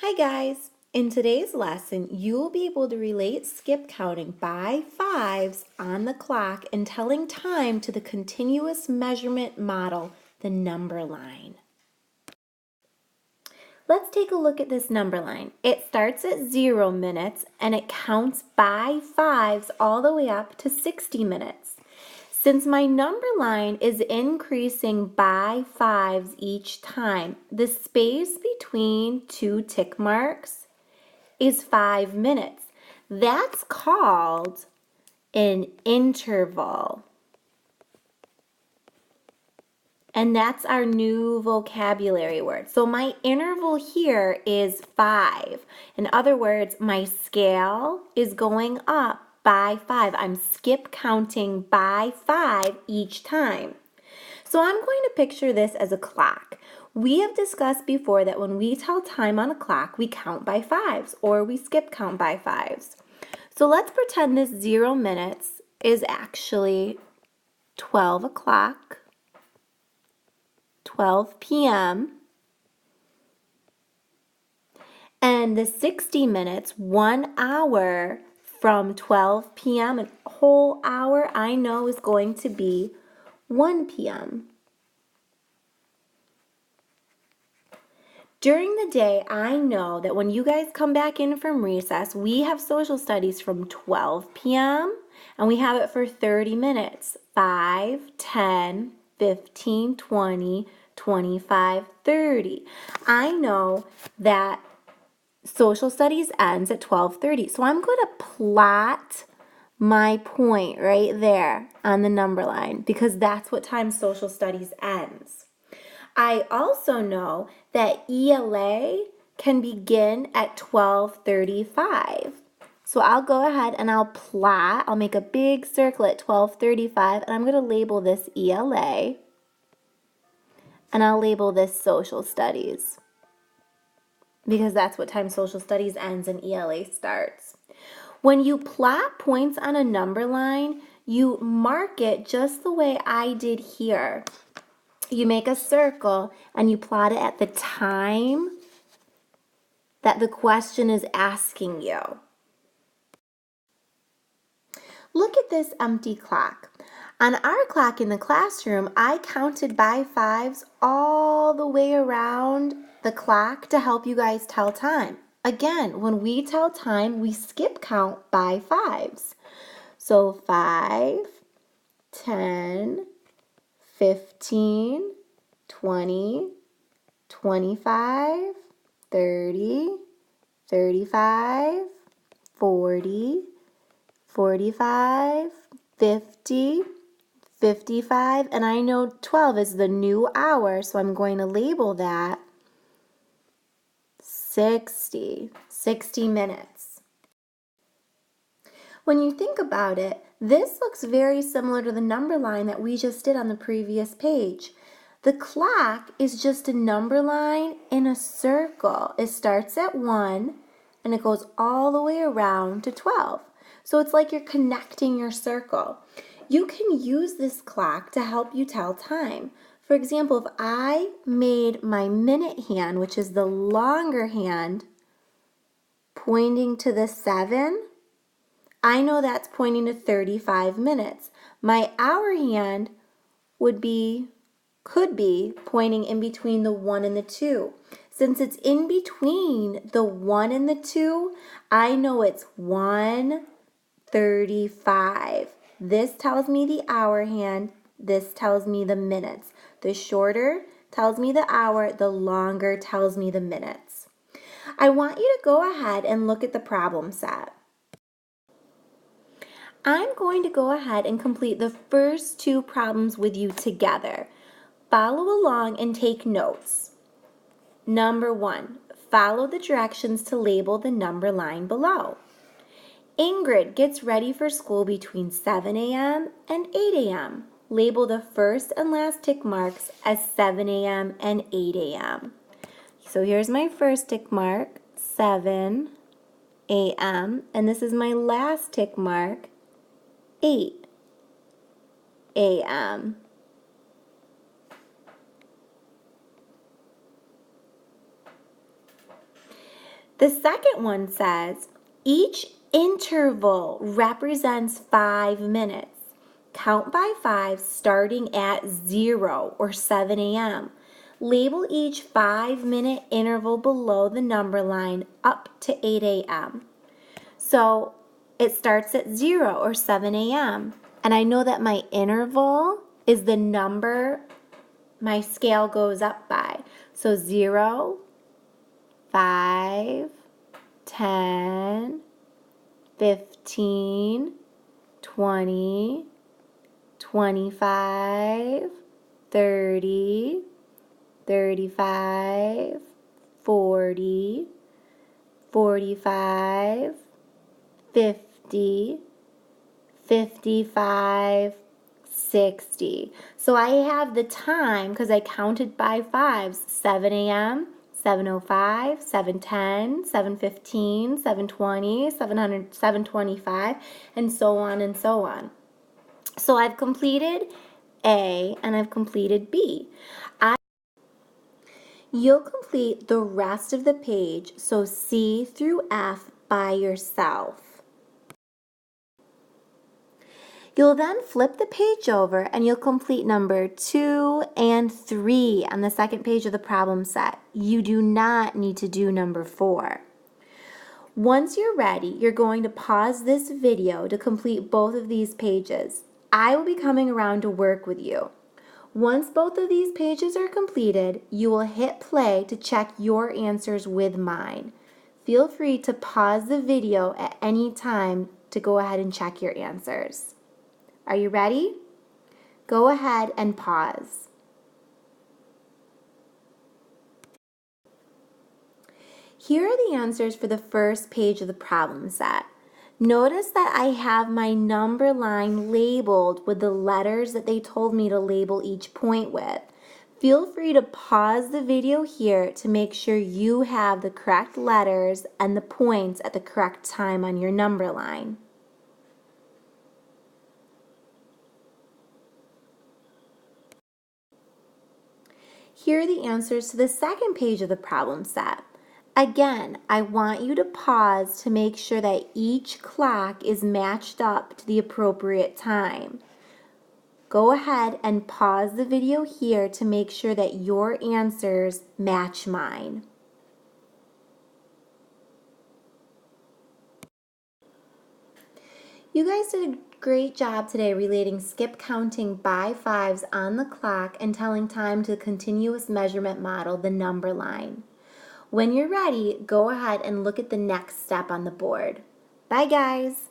Hi guys! In today's lesson, you will be able to relate skip counting by fives on the clock and telling time to the continuous measurement model, the number line. Let's take a look at this number line. It starts at 0 minutes and it counts by fives all the way up to 60 minutes. Since my number line is increasing by fives each time, the space between two tick marks is 5 minutes. That's called an interval. And that's our new vocabulary word. So my interval here is 5. In other words, my scale is going up by 5. I'm skip counting by 5 each time. So I'm going to picture this as a clock. We have discussed before that when we tell time on a clock, we count by fives or we skip count by fives. So let's pretend this 0 minutes is actually 12 o'clock. 12 p.m. and the 60 minutes, 1 hour from 12 p.m., a whole hour I know is going to be 1 p.m. During the day, I know that when you guys come back in from recess, we have social studies from 12 p.m. and we have it for 30 minutes, 5, 10, 15, 20, 25, 30. I know that social studies ends at 12:30. So I'm going to plot my point right there on the number line because that's what time social studies ends. I also know that ELA can begin at 12:35. So I'll go ahead and I'll plot, I'll make a big circle at 12:35 and I'm going to label this ELA. And I'll label this social studies because that's what time social studies ends and ELA starts. When you plot points on a number line, you mark it just the way I did here. You make a circle and you plot it at the time that the question is asking you. Look at this empty clock. On our clock in the classroom, I counted by fives all the way around the clock to help you guys tell time. Again, when we tell time, we skip count by fives. So 5, 10, 15, 20, 25, 30, 35, 40, 45, 50, 55, and I know 12 is the new hour, so I'm going to label that 60 minutes. When you think about it, this looks very similar to the number line that we just did on the previous page. The clock is just a number line in a circle. It starts at 1 and it goes all the way around to 12. So it's like you're connecting your circle. You can use this clock to help you tell time. For example, if I made my minute hand, which is the longer hand, pointing to the 7, I know that's pointing to 35 minutes. My hour hand could be pointing in between the 1 and the 2. Since it's in between the 1 and the 2, I know it's 1:35. This tells me the hour hand, this tells me the minutes. The shorter tells me the hour, the longer tells me the minutes. I want you to go ahead and look at the problem set. I'm going to go ahead and complete the first 2 problems with you together. Follow along and take notes. Number 1, follow the directions to label the number line below. Ingrid gets ready for school between 7 a.m. and 8 a.m. Label the first and last tick marks as 7 a.m. and 8 a.m. So here's my first tick mark, 7 a.m. and this is my last tick mark, 8 a.m. The second one says, each interval represents 5 minutes. Count by 5 starting at 0 or 7 a.m. Label each 5-minute interval below the number line up to 8 a.m. So it starts at 0 or 7 a.m. And I know that my interval is the number my scale goes up by. So 0, 5, 10, 15, 20, 25, 30, 35, 40, 45, 50, 55, 60. So I have the time because I counted by fives, 7 a.m., 7:05, 7:10, 7:15, 7:20, 7:25, and so on and so on. So I've completed A and I've completed B. You'll complete the rest of the page, so C through F, by yourself. You'll then flip the page over and you'll complete number 2 and 3 on the second page of the problem set. You do not need to do number 4. Once you're ready, you're going to pause this video to complete both of these pages. I will be coming around to work with you. Once both of these pages are completed, you will hit play to check your answers with mine. Feel free to pause the video at any time to go ahead and check your answers. Are you ready? Go ahead and pause. Here are the answers for the first page of the problem set. Notice that I have my number line labeled with the letters that they told me to label each point with. Feel free to pause the video here to make sure you have the correct letters and the points at the correct time on your number line. Here are the answers to the second page of the problem set. Again, I want you to pause to make sure that each clock is matched up to the appropriate time. Go ahead and pause the video here to make sure that your answers match mine. You guys did a great job today relating skip counting by fives on the clock and telling time to the continuous measurement model, the number line. When you're ready, go ahead and look at the next step on the board. Bye, guys.